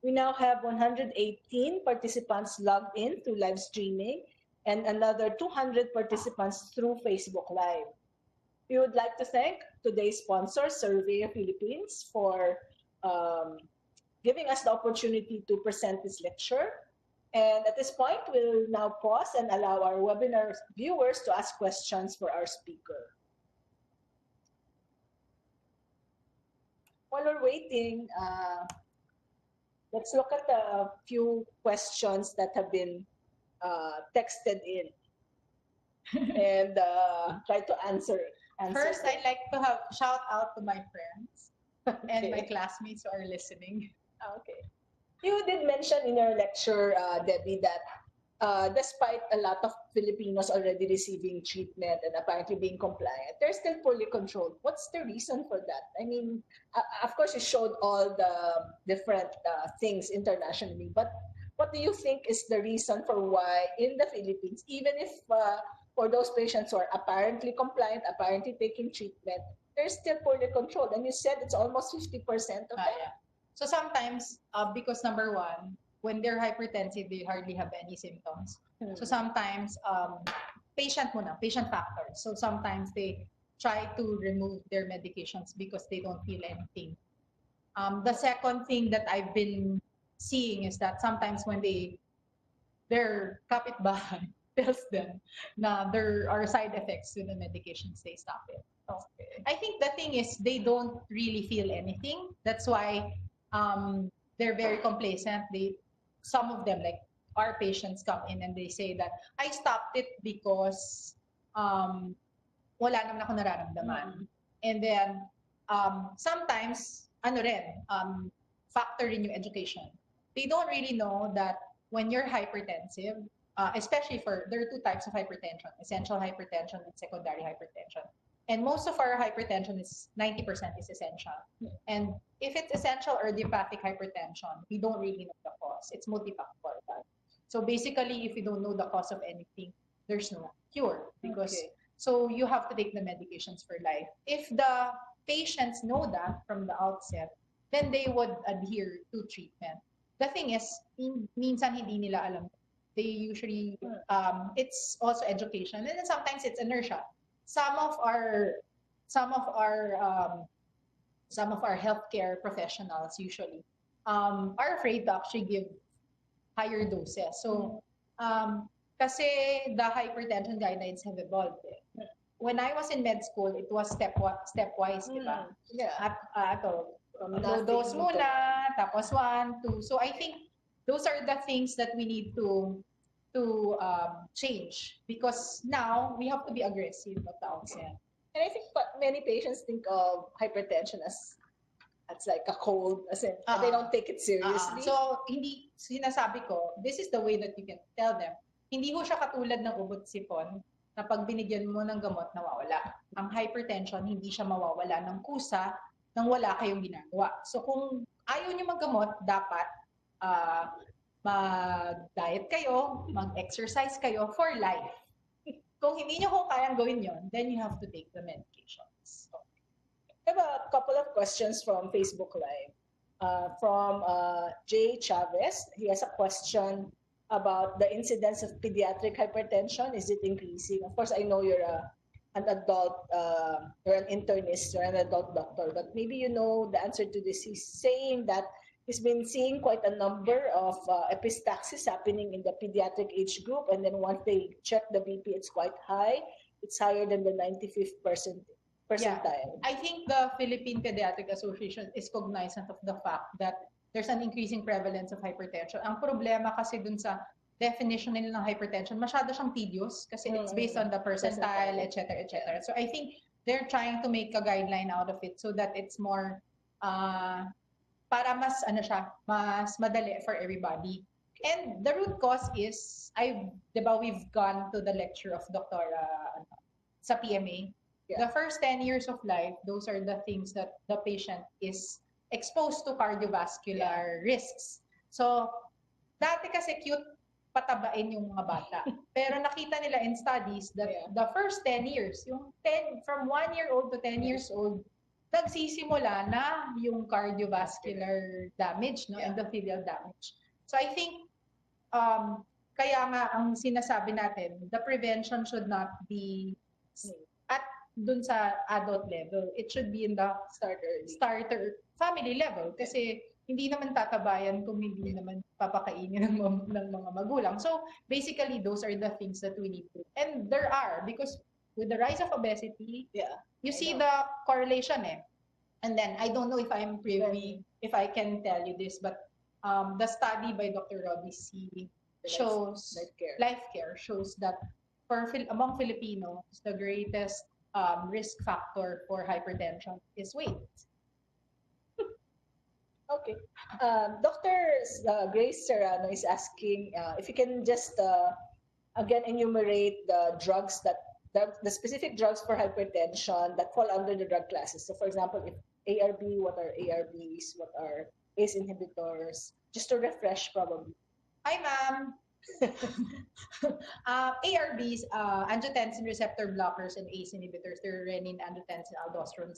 We now have 118 participants logged in to live streaming and another 200 participants through Facebook Live. We would like to thank today's sponsor, Survey Philippines, for giving us the opportunity to present this lecture. And at this point, we'll now pause and allow our webinar viewers to ask questions for our speaker. While we're waiting, let's look at a few questions that have been texted in and try to answer. First, I'd like to have shout out to my friends and my Okay. classmates who are listening. Okay. You did mention in your lecture, Debbie, that despite a lot of Filipinos already receiving treatment and apparently being compliant, they're still poorly controlled. What's the reason for that? I mean, of course, you showed all the different things internationally, but what do you think is the reason for why in the Philippines, even if for those patients who are apparently compliant, apparently taking treatment, they're still poorly controlled? And you said it's almost 50% of them. Yeah. So sometimes, because number 1, when they're hypertensive, they hardly have any symptoms. So sometimes, patient factor. So sometimes they try to remove their medications because they don't feel anything. The second thing that I've been seeing is that sometimes when their kapitbahay tells them na there are side effects to the medications, they stop it. Okay. I think the thing is they don't really feel anything. That's why they're very complacent. Some of them, like our patients, come in and they say that I stopped it because wala naman ako nararamdaman. And then sometimes factor in your education. They don't really know that when you're hypertensive, especially there are 2 types of hypertension: essential hypertension and secondary hypertension. And most of our hypertension is 90% is essential. And if it's essential or idiopathic hypertension, we don't really know the cause. It's multifactorial. So basically, if you don't know the cause of anything, there's no cure because so you have to take the medications for life. If the patients know that from the outset, then they would adhere to treatment. The thing is, minsan hindi nila alam. They usually, it's also education, and then sometimes it's inertia. Some of our healthcare professionals usually are afraid to actually give higher doses. So, kasi the hypertension guidelines have evolved. When I was in med school, it was stepwise, di ba? Yeah. Low dose muna, tapos 1, 2. So I think those are the things that we need to change, because now we have to be aggressive at the outset. And I think many patients think of hypertension as like a cold, as in they don't take it seriously. So hindi sinasabi ko, this is the way that you can tell them. hindi ho siya katulad ng ubot sipon na pag binigyan mo ng gamot, nawawala. Ang hypertension, hindi siya mawawala ng kusa nang wala kayong ginagawa. So kung ayaw niyo maggamot, dapat mag-diet kayo, mag-exercise kayo for life. Kung hindi niyo ho kayang gawin yon, then you have to take the medications. I have a couple of questions from Facebook Live. From Jay Chavez, he has a question about the incidence of pediatric hypertension. Is it increasing? Of course, I know you're an adult, you're an internist, you're an adult doctor, but maybe you know the answer to this. He's saying that he's been seeing quite a number of epistaxis happening in the pediatric age group, and then once they check the BP, it's quite high. It's higher than the 95th percentile. Yeah. I think the Philippine Pediatric Association is cognizant of the fact that there's an increasing prevalence of hypertension. Ang problema kasi dun sa definition nila ng hypertension, masyado siyang tedious kasi it's based on the percentile, etc., etc. So I think they're trying to make a guideline out of it so that it's more para mas mas madali for everybody. And the root cause is, diba, we've gone to the lecture of Dr. Sa PMA. Yeah. The first 10 years of life, those are the things that the patient is exposed to cardiovascular risks. So, dati kasi cute patabain yung mga bata. Pero nakita nila in studies that the first 10 years, from 1 year old to 10 years old, nagsisimula na yung cardiovascular damage, endothelial damage. So I think, kaya nga ang sinasabi natin, the prevention should not be at dun sa adult level. It should be in the starter family level. Kasi hindi naman tatabayan kung hindi naman papakainin ng mga magulang. So basically, those are the things that we need to. And there are, because with the rise of obesity, you see the correlation And then, I don't know if I'm privy, if I can tell you this, but the study by Dr. Robbie C. shows, life care shows that among Filipinos, the greatest risk factor for hypertension is weight. Okay. Dr. Grace Serrano is asking if you can just again enumerate the drugs the specific drugs for hypertension that fall under the drug classes. So for example, if ARB, what are ARBs? What are ACE inhibitors? Just to refresh probably. Hi, ma'am. ARBs, angiotensin receptor blockers and ACE inhibitors, they're renin-angiotensin aldosterone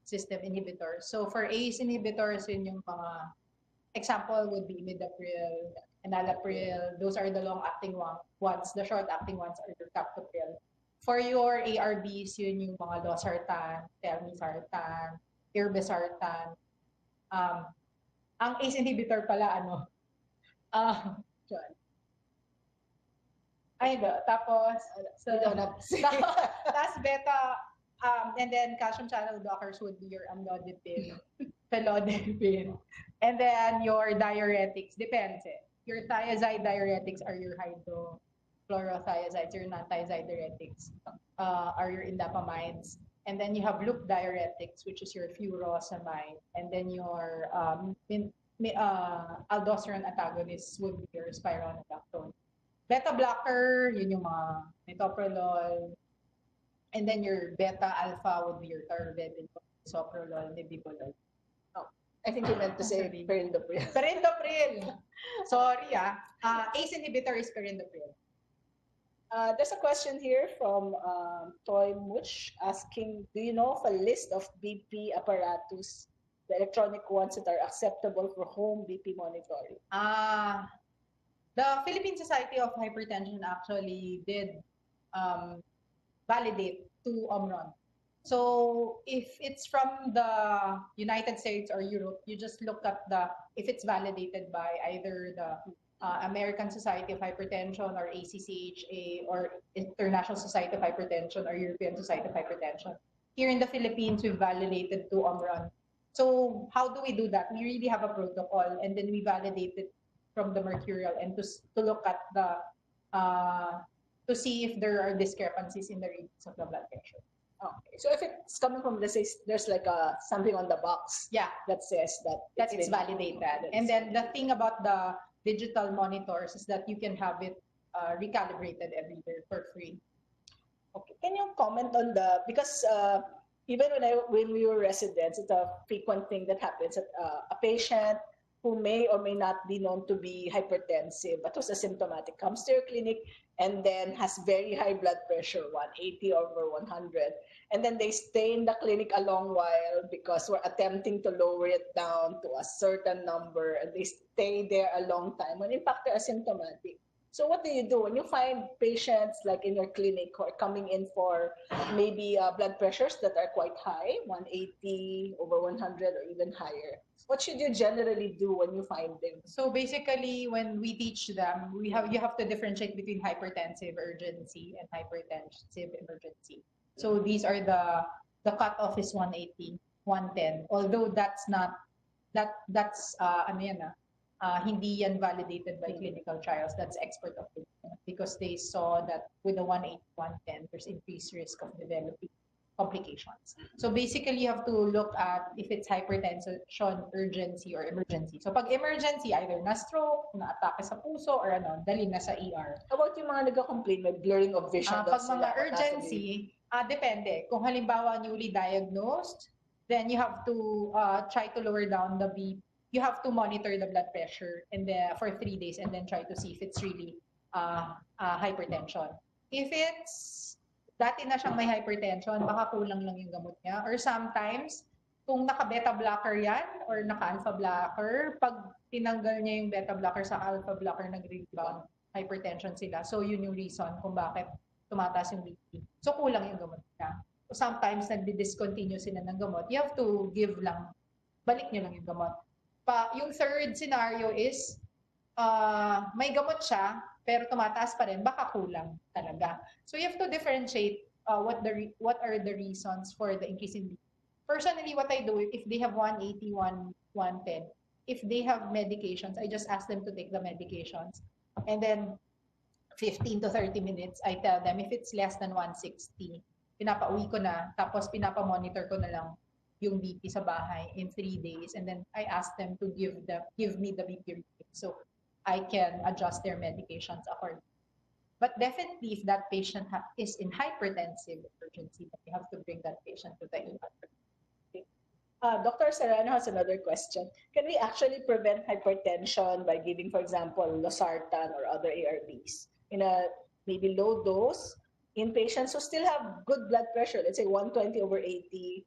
system inhibitors. So for ACE inhibitors, yun yung mga example would be imidacryl, enalapril. Those are the long-acting ones. The short-acting ones are your captopril. For your ARBs, yun yung mga losartan, telmisartan, irbesartan. Ang ACE inhibitor pala, tapos beta, and then calcium channel blockers would be your amlodipine, felodipine, and then your diuretics, depends Your thiazide diuretics are your hydrochlorothiazides, your non-thiazide diuretics are your indapamides, and then you have loop diuretics, which is your furosemide, and then your aldosterone antagonists would be your spironolactone. Beta blocker, yun yung mga metoprolol, and then your beta alpha would be your tarvedin, soprolol, nebivolol. I think you meant to say perindopril. Perindopril. Sorry, ACE inhibitor is perindopril. There's a question here from Toy Much asking, do you know of a list of BP apparatus, the electronic ones that are acceptable for home BP monitoring? The Philippine Society of Hypertension actually did validate 2 Omron. So if it's from the United States or Europe, you just look at if it's validated by either the American Society of Hypertension or ACCHA or International Society of Hypertension or European Society of Hypertension. Here in the Philippines, we've validated 2 Omron. So how do we do that? We really have a protocol, and then we validate it from the mercurial and to look at to see if there are discrepancies in the readings of the blood pressure. Okay. So if it's coming from, let's say, there's like something on the box that says that it's validated. And then the thing about the digital monitors is that you can have it recalibrated every year for free. Okay. Can you comment on because even when we were residents, it's a frequent thing that happens that a patient who may or may not be known to be hypertensive but who's asymptomatic comes to your clinic and then has very high blood pressure, 180 over 100, and then they stay in the clinic a long while because we're attempting to lower it down to a certain number, and they stay there a long time when in fact they're asymptomatic. So what do you do when you find patients like in your clinic who are coming in for maybe blood pressures that are quite high, 180 over 100 or even higher? What should you generally do when you find them? So basically, when we teach them, you have to differentiate between hypertensive urgency and hypertensive emergency. So these are the cutoff is 180, 110. Although that's not that's hindi yan validated by clinical trials. That's expert opinion because they saw that with the 180, 110, there's increased risk of developing complications. So basically, you have to look at if it's hypertension, urgency, or emergency. So pag emergency, either na-stroke, na-atake sa puso, or dali na sa ER. How about yung mga nagka-complain with blurring of vision? Pag mga urgency, depende. Kung halimbawa newly diagnosed, then you have to try to lower down the BP. You have to monitor the blood pressure and then for 3 days and then try to see if it's really hypertension. If it's dati na siyang may hypertension, baka kulang lang yung gamot niya. Or sometimes, kung naka-beta blocker yan or naka-alpha blocker, pag tinanggal niya yung beta blocker sa alpha blocker, nag-rebound hypertension sila. So yun yung reason kung bakit tumataas yung BP. So kulang yung gamot niya. So sometimes, nagdi-discontinue sila ng gamot. You have to give lang, balik niyo lang yung gamot. Yung third scenario is may gamot siya pero tumataas pa rin, baka kulang talaga. So you have to differentiate what are the reasons for the increase in BP. Personally, what I do, if they have 180, 110, if they have medications, I just ask them to take the medications. And then 15 to 30 minutes, I tell them if it's less than 160, pinapauwi ko na, tapos pinapamonitor ko na lang yung BP sa bahay in 3 days, and then I ask them to give me the BP reading so I can adjust their medications accordingly. But definitely, if that patient is in hypertensive emergency, then you have to bring that patient to the ER. Okay. Dr. Serrano has another question. Can we actually prevent hypertension by giving, for example, losartan or other ARBs in a maybe low dose in patients who still have good blood pressure, let's say 120 over 80,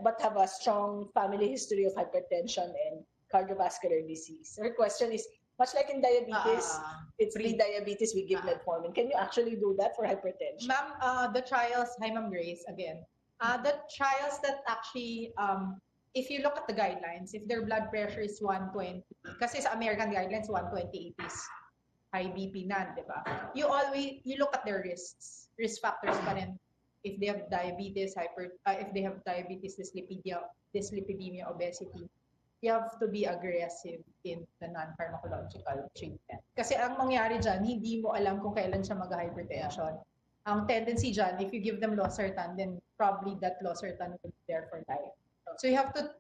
but have a strong family history of hypertension and cardiovascular disease? Her question is, much like in diabetes, it's pre-diabetes, we give metformin. Can you actually do that for hypertension? Ma'am, the trials, hi Ma'am Grace, again. The trials that actually, if you look at the guidelines, if their blood pressure is 120, kasi sa American guidelines, 128 is high BP na, di ba? You look at their risk factors pa rin. If they have diabetes, if they have diabetes, dyslipidemia, obesity, you have to be aggressive in the non-pharmacological treatment. Kasi ang mangyari dyan, hindi mo alam kung kailan siya mag-hypertension. Ang tendency dyan, if you give them losartan, then probably that losartan will be there for life. So you have to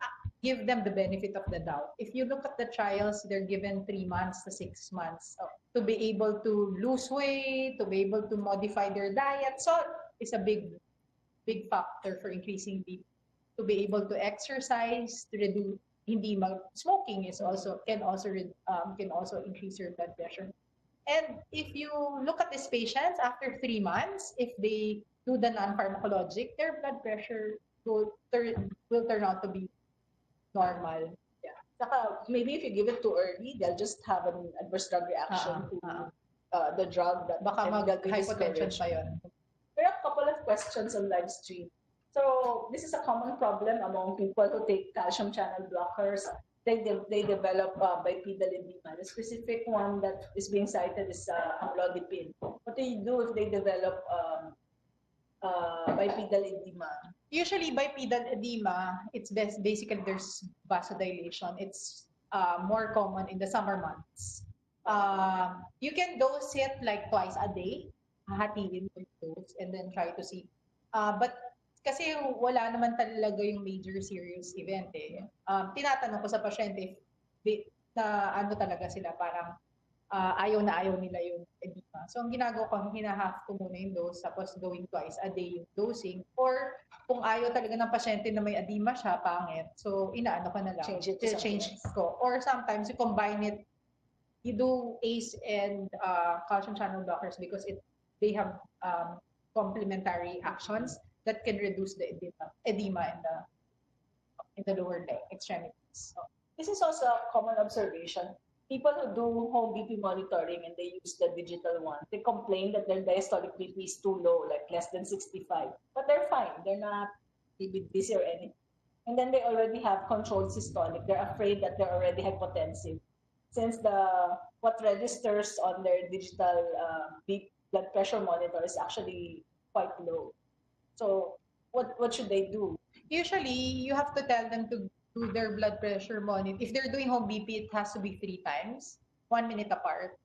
give them the benefit of the doubt. If you look at the trials, they're given 3 months to 6 months to be able to lose weight, to be able to modify their diet. So it's a big factor for increasing BP. To be able to exercise, to reduce smoking can also increase your blood pressure. And if you look at these patients after 3 months, if they do the non-pharmacologic, their blood pressure will turn out to be normal. Yeah. Saka, maybe if you give it too early, they'll just have an adverse drug reaction to the drug. Baka mag-hypotension pa yun. There are a couple of questions on live stream. So this is a common problem among people who take calcium channel blockers. They develop bipedal edema. The specific one that is being cited is amlodipine. What do you do if they develop bipedal edema? Usually, bipedal edema, it's basically there's vasodilation. It's more common in the summer months. You can dose it like twice a day, hahatiin yung dose, and then try to see. But kasi wala naman talaga yung major serious event eh. Tinatanong ko sa pasyente if na ano talaga sila, parang ayaw nila yung edema. So, ang ginagawa ko, hinahaf ko muna yung dose, tapos going twice a day yung dosing. Or, kung ayaw talaga ng pasyente na may edema siya, pangit. So, inaano ko na lang. Change it to something Change ko. Or sometimes, you combine it. You do ACE and calcium channel blockers because they have complementary actions that can reduce the edema in the lower leg extremities. So, this is also a common observation. People who do home BP monitoring and they use the digital one, they complain that their diastolic BP is too low, like less than 65. But they're fine. They're not dizzy or anything. And then they already have controlled systolic. They're afraid that they're already hypotensive. Since what registers on their digital blood pressure monitor is actually quite low. So what should they do? Usually, you have to tell them to do their blood pressure monitor. If they're doing home BP, it has to be 3 times, 1 minute apart.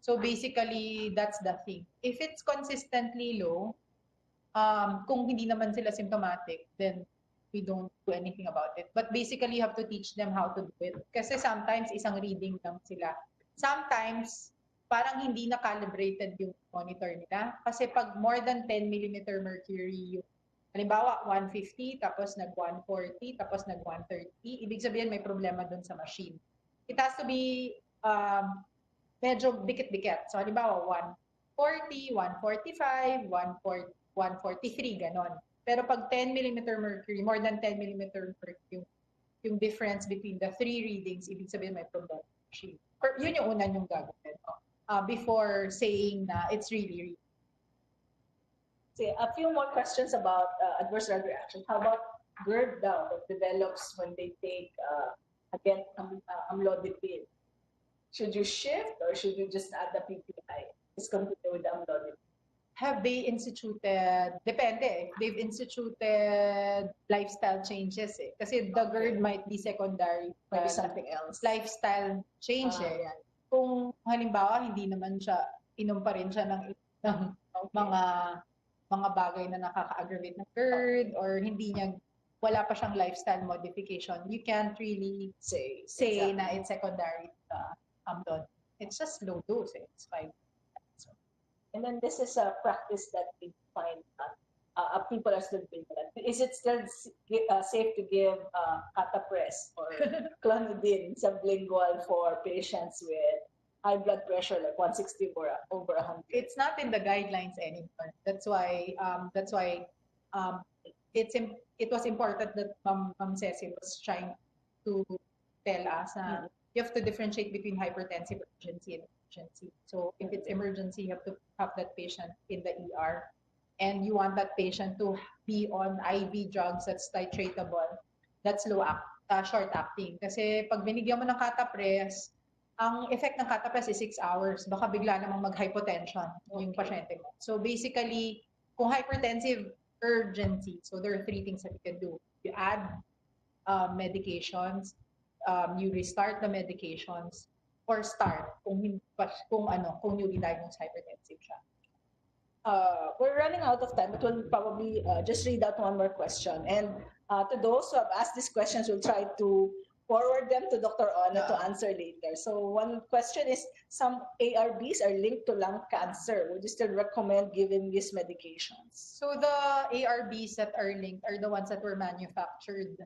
So basically, that's the thing. If it's consistently low, kung hindi naman sila symptomatic, then we don't do anything about it. But basically, you have to teach them how to do it. Kasi sometimes, isang reading lang sila. Sometimes, parang hindi na-calibrated yung monitor nila. Kasi pag more than 10 millimeter mercury, yung halimbawa 150, tapos nag-140, tapos nag-130, ibig sabihin may problema dun sa machine. It has to be medyo dikit-dikit. So halimbawa 140, 145, 143, ganon. Pero pag 10 millimeter mercury, more than 10 millimeter mercury, yung difference between the 3 readings, ibig sabihin may problem. Or yun yung una yung gagawin. Before saying na it's really. See, a few more questions about adverse drug reaction. How about GERD down that develops when they take again amlodipine? Should you shift or should you just add the PPI? Just continue with the amlodipine. Have they instituted, depende, they've instituted lifestyle changes eh. Kasi the GERD might be secondary. Maybe something else. Lifestyle change eh. Yan. Kung halimbawa, hindi naman siya, inom pa rin siya ng mga bagay na nakaka-aggravate ng GERD or hindi niya, wala pa siyang lifestyle modification, you can't really say exactly na it's secondary to amlodipine. It's just low dose eh. It's 5. And then this is a practice that we find people are still doing that. Is it still safe to give catapres or clonidine sublingual for patients with high blood pressure, like 160 or over 100? It's not in the guidelines anymore. That's why it was important that Ma'am Ceci was trying to tell us na you have to differentiate between hypertensive urgency and emergency. So if it's emergency, you have to have that patient in the ER and you want that patient to be on IV drugs that's titratable, that's short acting. Kasi pag binigyan mo ng catapres, ang effect ng catapres is 6 hours. Baka bigla namang mag-hypotension yung pasyente mo. So basically, kung hypertensive urgency, so there are 3 things that you can do. You add medications, you restart the medications, or start kung newly diagnosed hypertensive siya. We're running out of time, but we'll probably just read out one more question. And to those who have asked these questions, we'll try to forward them to Dr. Ona to answer later. So one question is, some ARBs are linked to lung cancer. Would you still recommend giving these medications? So the ARBs that are linked are the ones that were manufactured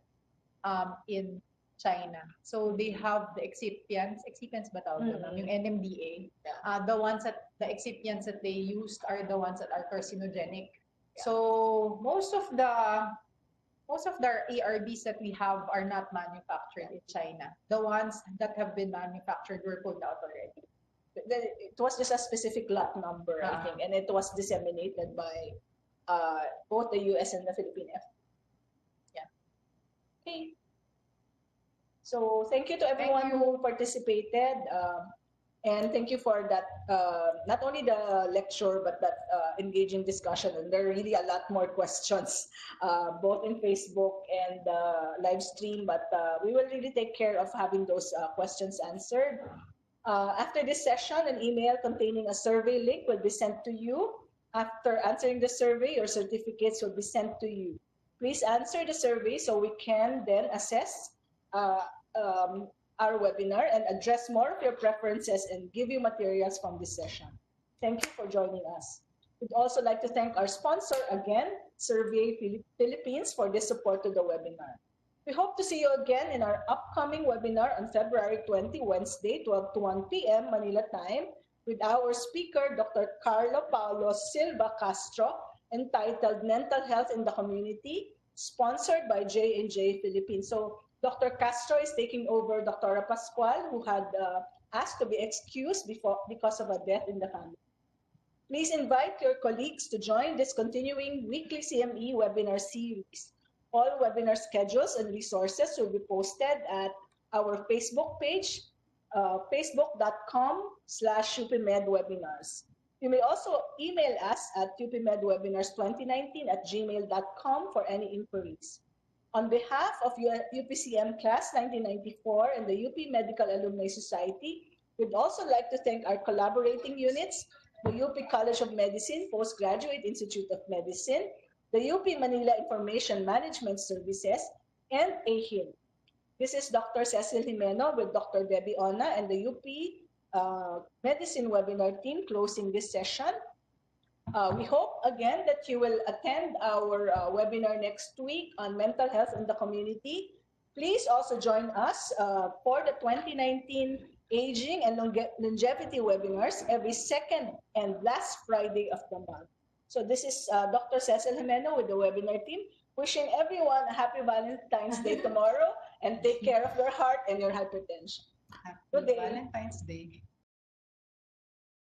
in China. So they have the excipients ba tawag doon? Yung NMDA. The excipients that they used are the ones that are carcinogenic. Yeah. So most of the ARBs that we have are not manufactured in China. The ones that have been manufactured were pulled out already. It was just a specific lot number, I think, and it was disseminated by both the US and the Philippine FDA. Yeah. Okay. So thank you to everyone who participated, and thank you for that, not only the lecture, but that engaging discussion. And there are really a lot more questions, both in Facebook and live stream, but we will really take care of having those questions answered. After this session, an email containing a survey link will be sent to you. After answering the survey, your certificates will be sent to you. Please answer the survey so we can then assess our webinar and address more of your preferences and give you materials from this session. Thank you for joining us. We'd also like to thank our sponsor again, Survey Philippines, for this support to the webinar. We hope to see you again in our upcoming webinar on February 20, Wednesday, 12 to 1 p.m. Manila time, with our speaker, Dr. Carlo Paulo Silva Castro, entitled Mental Health in the Community, sponsored by J&J Philippines. So Dr. Castro is taking over Dr. Pascual, who had asked to be excused because of a death in the family. Please invite your colleagues to join this continuing weekly CME webinar series. All webinar schedules and resources will be posted at our Facebook page, facebook.com/upmedwebinars. You may also email us at upmedwebinars2019@gmail.com for any inquiries. On behalf of UPCM Class 1994 and the UP Medical Alumni Society, we'd also like to thank our collaborating units, the UP College of Medicine Postgraduate Institute of Medicine, the UP Manila Information Management Services, and AHIN. This is Dr. Cecil Jimeno with Dr. Debbie-Ona and the UP Medicine webinar team closing this session. We hope again that you will attend our webinar next week on mental health in the community. Please also join us for the 2019 Aging and Longevity webinars every second and last Friday of the month. So this is Dr. Cecil Jimeno with the webinar team, wishing everyone a happy Valentine's Day tomorrow, and take care of your heart and your hypertension. Happy Valentine's Day.